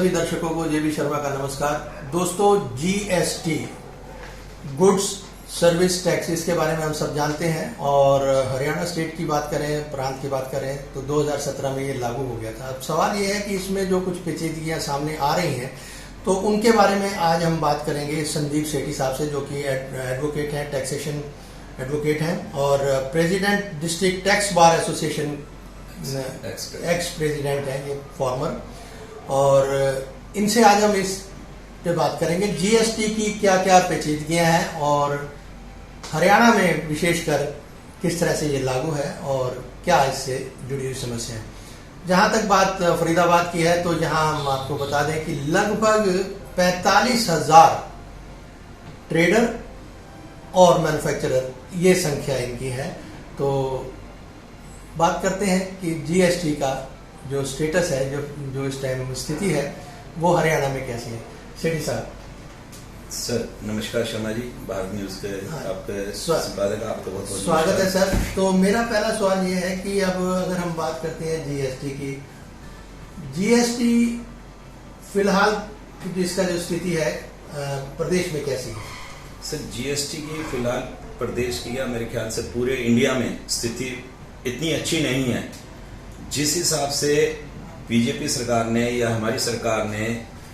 सभी दर्शकों को जेबी शर्मा का नमस्कार। दोस्तों, जीएसटी गुड्स सर्विस टैक्सेस के बारे में हम सब जानते हैं और हरियाणा स्टेट की बात करें, प्रांत की बात करें तो 2017 में ये लागू हो गया था। अब सवाल ये है कि इसमें जो कुछ पेचीदगियां सामने आ रही हैं तो उनके बारे में आज हम बात करेंगे संदीप सेठी साहब से, जो कि एडवोकेट हैं, टैक्सेशन एडवोकेट हैं और president district tax bar association ex president हैं ये फॉर्मर। और इनसे आज हम इस पे बात करेंगे जीएसटी की क्या क्या पेचीदगियां हैं और हरियाणा में विशेषकर किस तरह से ये लागू है और क्या इससे जुड़ी हुई समस्या है। जहां तक बात फरीदाबाद की है तो यहाँ हम आपको बता दें कि लगभग 45,000 ट्रेडर और मैन्युफैक्चरर, ये संख्या इनकी है। तो बात करते हैं कि जीएसटी का जो स्टेटस है, जो इस टाइम स्थिति है, वो हरियाणा में कैसी है। सेठी साहब। सर नमस्कार शर्मा जी, भारत न्यूज के आपके संपादक का आपका बहुत बहुत स्वागत है सर। तो मेरा पहला सवाल ये है कि अब अगर हम बात करते हैं जीएसटी की, जीएसटी फिलहाल की इसका जो स्थिति है प्रदेश में कैसी है। सर जीएसटी की फिलहाल प्रदेश की या मेरे ख्याल से पूरे इंडिया में स्थिति इतनी अच्छी नहीं है। जिस हिसाब से बीजेपी सरकार ने या हमारी सरकार ने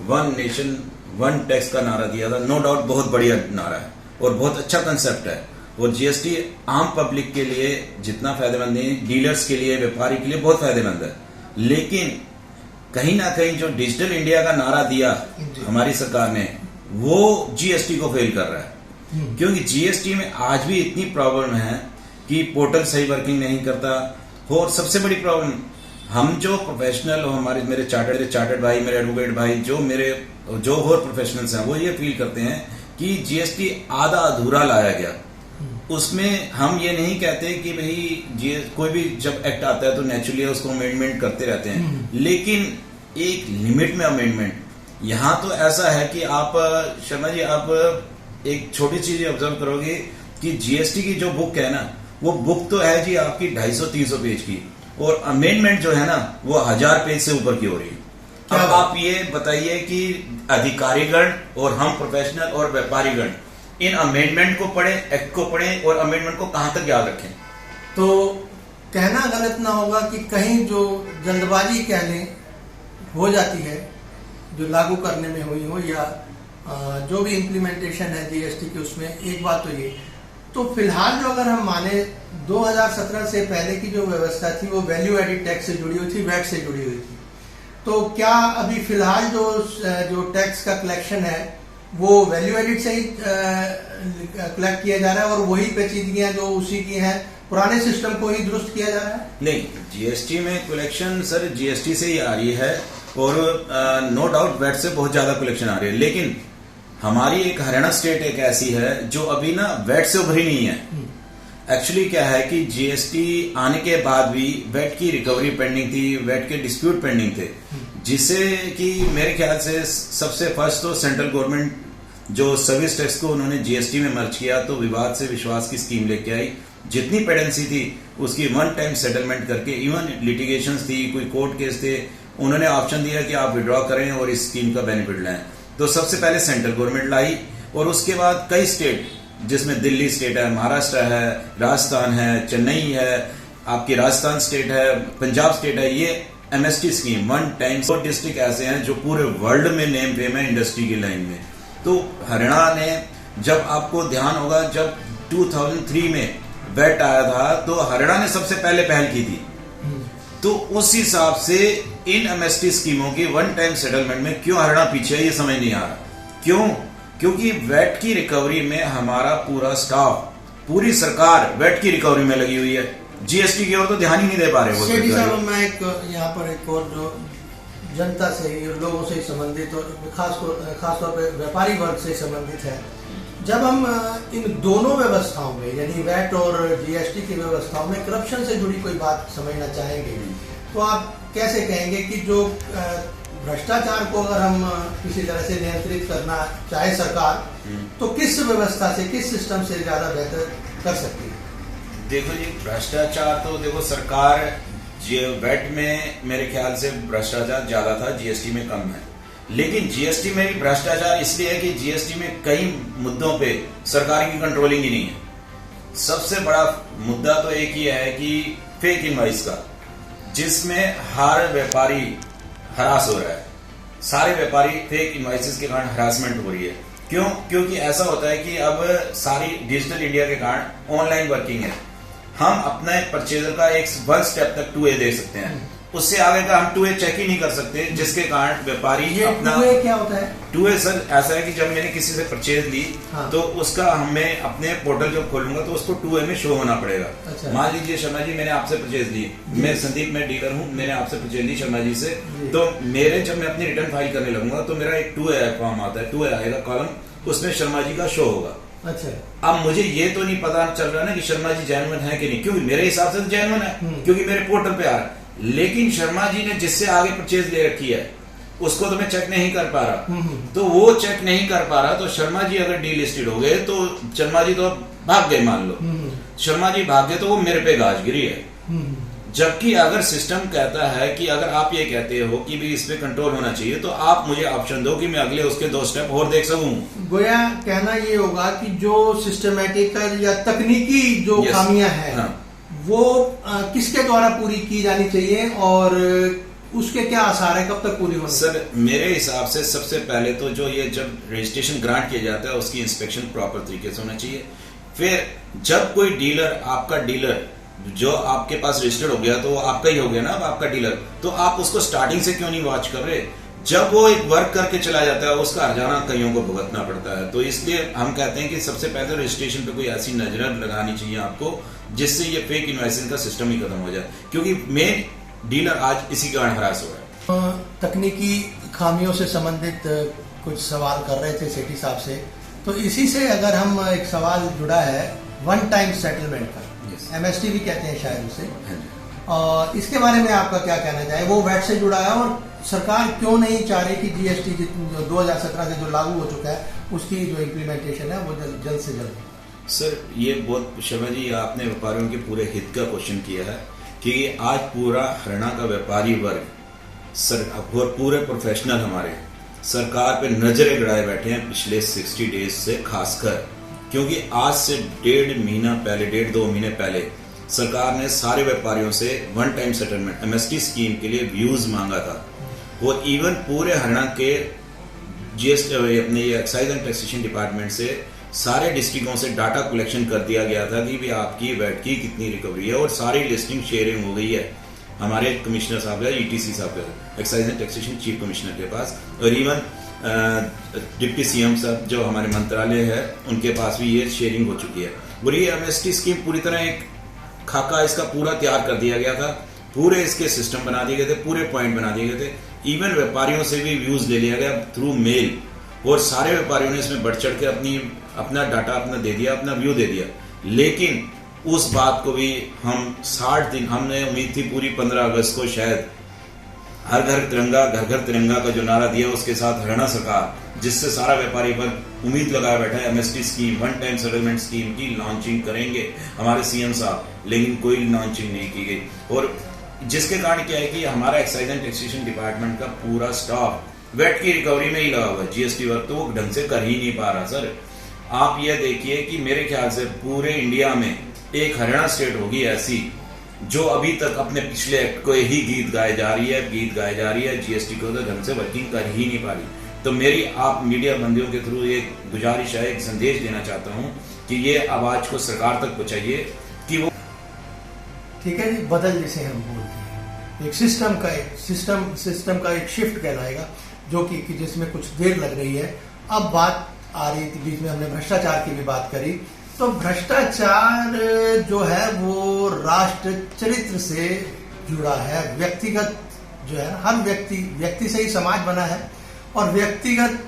वन नेशन वन टैक्स का नारा दिया था, नो डाउट बहुत बढ़िया नारा है और बहुत अच्छा कंसेप्ट है। और जीएसटी आम पब्लिक के लिए जितना फायदेमंद नहीं, डीलर्स के लिए, व्यापारी के लिए बहुत फायदेमंद है। लेकिन कहीं ना कहीं जो डिजिटल इंडिया का नारा दिया हमारी सरकार ने, वो जीएसटी को फेल कर रहा है। क्योंकि जीएसटी में आज भी इतनी प्रॉब्लम है कि पोर्टल सही वर्किंग नहीं करता। और सबसे बड़ी प्रॉब्लम, हम जो प्रोफेशनल, हमारे मेरे चार्टर्ड भाई, मेरे एडवोकेट भाई, जो और प्रोफेशनल्स हैं, वो ये फील करते हैं कि जीएसटी आधा अधूरा लाया गया। उसमें हम ये नहीं कहते कि भाई कोई भी जब एक्ट आता है तो नेचुरली उसको अमेंडमेंट करते रहते हैं, लेकिन एक लिमिट में अमेंडमेंट। यहां तो ऐसा है कि आप शर्मा जी, आप एक छोटी चीज ऑब्जर्व करोगे कि जीएसटी की जो बुक है ना, वो बुक तो है जी आपकी 250-300 पेज की, और अमेंडमेंट जो है ना वो 1000 पेज से ऊपर की हो रही है। अब आप ये बताइए कि अधिकारीगण और हम प्रोफेशनल और व्यापारीगण इन अमेंडमेंट को पढ़े, एक्ट को पढ़े और अमेंडमेंट को कहां तक याद रखें। तो कहना गलत ना होगा कि कहीं जो जल्दबाजी कहने हो जाती है, जो लागू करने में हुई हो या जो भी इम्प्लीमेंटेशन है जीएसटी की, उसमें एक बात तो ये, तो फिलहाल जो अगर हम माने 2017 से पहले की जो व्यवस्था थी वो वैल्यू एडिड टैक्स से जुड़ी हुई थी, वैट से जुड़ी हुई थी। तो क्या अभी फिलहाल जो टैक्स का कलेक्शन है वो वैल्यू एडिड से ही कलेक्ट किया जा रहा है और वही पेचीदगियां जो उसी की हैं, पुराने सिस्टम को ही दुरुस्त किया जा रहा है? नहीं, जीएसटी में कलेक्शन सर जीएसटी से ही आ रही है और नो डाउट वैट से बहुत ज्यादा कलेक्शन आ रही है। लेकिन हमारी एक हरियाणा स्टेट एक ऐसी है जो अभी ना वैट से उभरी नहीं है। एक्चुअली क्या है कि जीएसटी आने के बाद भी वैट की रिकवरी पेंडिंग थी, वैट के डिस्प्यूट पेंडिंग थे, जिससे कि मेरे ख्याल से सबसे फर्स्ट तो सेंट्रल गवर्नमेंट जो सर्विस टैक्स को उन्होंने जीएसटी में मर्ज किया तो विवाद से विश्वास की स्कीम लेके आई। जितनी पेडेंसी थी उसकी वन टाइम सेटलमेंट करके, इवन लिटिगेशंस थी, कोई कोर्ट केस थे, उन्होंने ऑप्शन दिया कि आप विड्रॉ करें और इस स्कीम का बेनिफिट लें। तो सबसे पहले सेंट्रल गवर्नमेंट लाई और उसके बाद कई स्टेट, जिसमें दिल्ली स्टेट है, महाराष्ट्र है, राजस्थान है, चेन्नई है, आपकी राजस्थान स्टेट है, पंजाब स्टेट है, ये MST scheme one time. 100 district ऐसे हैं जो पूरे वर्ल्ड में नेम फेम है इंडस्ट्री की लाइन में। तो हरियाणा ने, जब आपको ध्यान होगा, जब 2003 में वैट आया था तो हरियाणा ने सबसे पहले पहल की थी। तो उस हिसाब से इन एमएसटी स्कीमों की वन टाइम सेटलमेंट में क्यों हरियाणा पीछे है, ये समझ नहीं आ रहा। क्यों? क्योंकि वैट की रिकवरी में हमारा पूरा स्टाफ, पूरी सरकार वैट की रिकवरी में लगी हुई है, जीएसटी की ओर तो ध्यान ही नहीं दे पा रहे। सेठी साहब, मैं यहाँ पर एक और जो जनता से, लोगों से संबंधित और खासतौर पर व्यापारी वर्ग से संबंधित है, जब हम इन दोनों व्यवस्थाओं में यानी वैट और जीएसटी की व्यवस्थाओं में करप्शन से जुड़ी कोई बात समझना चाहेंगे तो आप कैसे कहेंगे कि जो भ्रष्टाचार को अगर हम किसी तरह से नियंत्रित करना चाहे सरकार, तो किस व्यवस्था से, किस सिस्टम से ज्यादा बेहतर कर सकती है? देखो जी, भ्रष्टाचार तो देखो सरकार वैट में मेरे ख्याल से भ्रष्टाचार ज्यादा था, जीएसटी में कम है। लेकिन जीएसटी में भी भ्रष्टाचार इसलिए है कि जीएसटी में कई मुद्दों पे सरकार की कंट्रोलिंग ही नहीं है। सबसे बड़ा मुद्दा तो एक ही है कि फेक इनवाइस का, जिसमें हर व्यापारी हरास हो रहा है। सारे व्यापारी फेक इनवाइसेस के कारण हरासमेंट हो रही है। क्यों? क्योंकि ऐसा होता है कि अब सारी डिजिटल इंडिया के कारण ऑनलाइन वर्किंग है। हम अपने परचेजर का एक 1 स्टेप तक 2A दे सकते हैं, उससे आगे का हम 2A चेक ही नहीं कर सकते, जिसके कारण व्यापारी अपना 2A क्या होता है? 2A सर ऐसा है कि जब मैंने किसी से परचेज ली, हाँ। तो उसका हमें अपने पोर्टल जब खोलूंगा तो उसको 2A में शो होना पड़ेगा। अच्छा। मान लीजिए शर्मा जी मैंने आपसे परचेज ली, मैं संदीप, मैं डीलर हूँ, मैंने आपसे परचेज ली शर्मा जी से, तो मेरे जब मैं अपनी रिटर्न फाइल करने लगूंगा तो मेरा एक 2A फॉर्म आता है, 2A आएगा कॉलम, उसमें शर्मा जी का शो होगा। अच्छा। अब मुझे ये तो नहीं पता चल रहा ना कि शर्मा जी जेन्युइन है कि नहीं, क्योंकि मेरे हिसाब से तो जेन्युइन है, क्योंकि मेरे पोर्टल पे आ रहा है। लेकिन शर्मा जी ने जिससे आगे परचेज ले रखी है उसको तो मैं चेक नहीं कर पा रहा, तो वो चेक नहीं कर पा रहा, तो शर्मा जी अगर डीलिस्टेड हो गए तो शर्मा जी तो भाग गए, मान लो शर्मा जी भाग गए तो वो मेरे पे गाजगिरी है। जबकि अगर सिस्टम कहता है कि अगर आप ये कहते हो कि भी इस पे कंट्रोल होना चाहिए, तो आप मुझे ऑप्शन दो कि मैं अगले उसके 2 स्टेप और देख सकूं। गोया कहना ये होगा कि जो सिस्टमेटिक या तकनीकी जो खामियां हैं, हाँ। वो किसके द्वारा पूरी की जानी चाहिए और उसके क्या आसार है, कब तक पूरी होनी? सर मेरे हिसाब से सबसे पहले तो जो ये जब रजिस्ट्रेशन ग्रांट किया जाता है उसकी इंस्पेक्शन प्रॉपर तरीके से होना चाहिए। फिर जब कोई डीलर, आपका डीलर जो आपके पास रजिस्टर्ड हो गया तो वो आपका ही हो गया ना, अब आपका डीलर, तो आप उसको स्टार्टिंग से क्यों नहीं वॉच कर रहे? जब वो एक वर्क करके चला जाता है उसका हर्जाना कईयों को भुगतना पड़ता है। तो इसलिए हम कहते हैं कि सबसे पहले रजिस्ट्रेशन पे कोई ऐसी नजर लगानी चाहिए आपको जिससे ये फेक इनवॉइसिंग का सिस्टम ही खत्म हो जाए, क्योंकि मेन डीलर आज इसी कारण हरास हो रहा है। तकनीकी खामियों से संबंधित कुछ सवाल कर रहे थे सेठी साहब से, तो इसी से अगर हम एक सवाल जुड़ा है वन टाइम सेटलमेंट का, MST भी कहते हैं शायद उसे, और इसके बारे में आपका क्या कहना चाहिए? वो वैट से जुड़ा है और सरकार क्यों नहीं चाह रही कि GST 2017 से जो लागू हो चुका है उसकी जो इम्प्लीमेंटेशन है वो जल्द से जल्द? सर ये बहुत, शर्मा जी आपने व्यापारियों के पूरे हित का क्वेश्चन किया है कि आज पूरा हरियाणा का व्यापारी वर्ग और पूरे प्रोफेशनल हमारे सरकार पे नजरें गड़ाए बैठे हैं पिछले 60 डेज से, खासकर क्योंकि आज से 1.5 महीना पहले, 1.5-2 महीने पहले सरकार ने सारे व्यापारियों से one time settlement MST scheme के लिए व्यूज मांगा था। वो इवन पूरे हरियाणा के GST अपने एक्साइज एंड टैक्सेशन डिपार्टमेंट से सारे डिस्ट्रिक्टों से डाटा कलेक्शन कर दिया गया था कि भी आपकी वैट की कितनी रिकवरी है, और सारी लिस्टिंग शेयरिंग हो गई है हमारे कमिश्नर साहब या ETC साहब के, excise and taxation chief commissioner के पास, और इवन डिप्टी CM साहब जो हमारे मंत्रालय है उनके पास भी ये शेयरिंग हो चुकी है। और ये MST स्कीम पूरी तरह एक खाका इसका पूरा तैयार कर दिया गया था, पूरे इसके सिस्टम बना दिए गए थे, पूरे पॉइंट बना दिए गए थे, इवन व्यापारियों से भी व्यूज ले लिया गया थ्रू मेल, और सारे व्यापारियों ने इसमें बढ़ चढ़ के अपना डाटा अपना दे दिया, अपना व्यू दे दिया। लेकिन उस बात को भी हम 60 दिन, हमने उम्मीद थी पूरी 15 अगस्त को शायद हर घर तिरंगा, घर घर तिरंगा का जो नारा दिया उसके साथ हरियाणा सरकार, जिससे सारा व्यापारी वर्ग उम्मीद लगाया बैठा है MST scheme, one time settlement scheme की लॉन्चिंग करेंगे हमारे CM साहब, लेकिन कोई लॉन्चिंग नहीं की गई। और जिसके कारण क्या है कि हमारा एक्साइज एंड टैक्सेशन डिपार्टमेंट का पूरा स्टाफ वैट की रिकवरी में ही लगा हुआ है, GST वर्क तो वो ढंग से कर ही नहीं पा रहा। सर आप ये देखिए कि मेरे ख्याल से पूरे इंडिया में एक हरियाणा स्टेट होगी ऐसी जो अभी तक अपने पिछले एक्ट को ही गीत गाए जा रही है, GST को तो ढंग से वर्किंग कर ही नहीं पा रही। तो मेरी आप मीडिया बंदियों के थ्रू एक गुजारिश है, एक संदेश देना चाहता हूं कि ये आवाज को सरकार तक पहुंचाइए कि वो, ठीक है जी, बदल जिसे हम बोलते हैं, एक सिस्टम का एक शिफ्ट कहलाएगा, जो कि जिसमें कुछ देर लग रही है। अब बात आ रही थी, बीच में हमने भ्रष्टाचार की भी बात करी, तो भ्रष्टाचार जो है वो राष्ट्र चरित्र से जुड़ा है, व्यक्तिगत जो है, हर व्यक्ति से ही समाज बना है, और व्यक्तिगत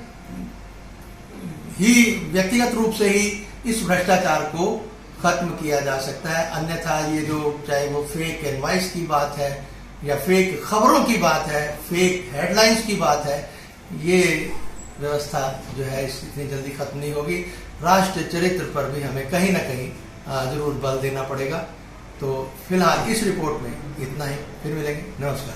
रूप से ही इस भ्रष्टाचार को खत्म किया जा सकता है। अन्यथा ये जो, चाहे वो फेक इनवॉइस की बात है या फेक खबरों की बात है, फेक हेडलाइंस की बात है, ये व्यवस्था जो है इतनी जल्दी खत्म नहीं होगी। राष्ट्र चरित्र पर भी हमें कहीं ना कहीं जरूर बल देना पड़ेगा। तो फिलहाल इस रिपोर्ट में इतना ही, फिर मिलेंगे, नमस्कार।